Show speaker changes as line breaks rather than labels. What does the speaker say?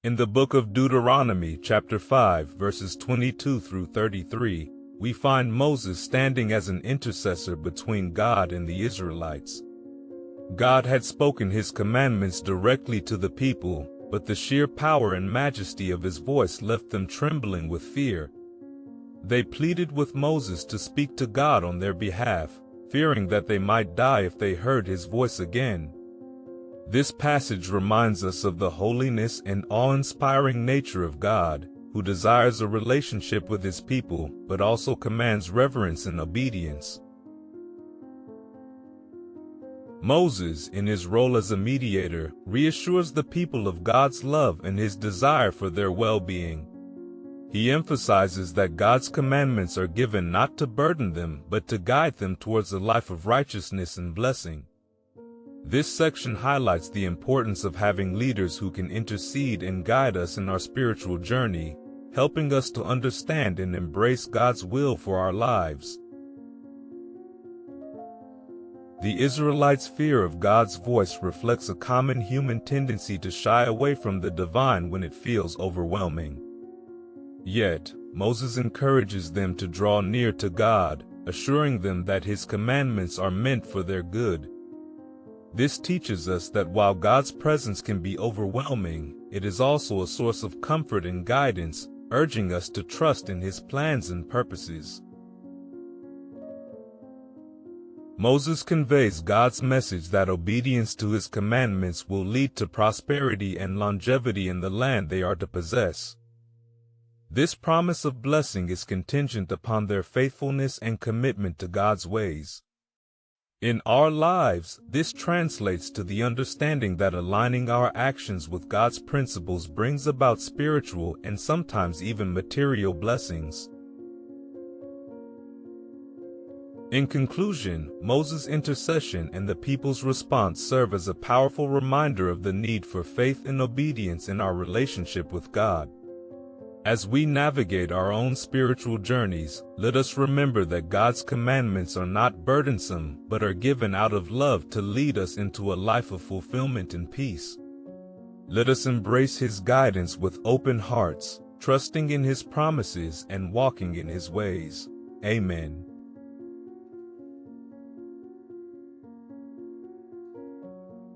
In the Book of Deuteronomy, chapter 5, verses 22 through 33, we find Moses standing as an intercessor between God and the Israelites. God had spoken his commandments directly to the people, but the sheer power and majesty of his voice left them trembling with fear. They pleaded with Moses to speak to God on their behalf, fearing that they might die if they heard his voice again. This passage reminds us of the holiness and awe-inspiring nature of God, who desires a relationship with his people, but also commands reverence and obedience. Moses, in his role as a mediator, reassures the people of God's love and his desire for their well-being. He emphasizes that God's commandments are given not to burden them, but to guide them towards a life of righteousness and blessing. This section highlights the importance of having leaders who can intercede and guide us in our spiritual journey, helping us to understand and embrace God's will for our lives. The Israelites' fear of God's voice reflects a common human tendency to shy away from the divine when it feels overwhelming. Yet, Moses encourages them to draw near to God, assuring them that his commandments are meant for their good. This teaches us that while God's presence can be overwhelming, it is also a source of comfort and guidance, urging us to trust in his plans and purposes. Moses conveys God's message that obedience to his commandments will lead to prosperity and longevity in the land they are to possess. This promise of blessing is contingent upon their faithfulness and commitment to God's ways. In our lives, this translates to the understanding that aligning our actions with God's principles brings about spiritual and sometimes even material blessings. In conclusion, Moses' intercession and the people's response serve as a powerful reminder of the need for faith and obedience in our relationship with God. As we navigate our own spiritual journeys, let us remember that God's commandments are not burdensome, but are given out of love to lead us into a life of fulfillment and peace. Let us embrace his guidance with open hearts, trusting in his promises and walking in his ways. Amen.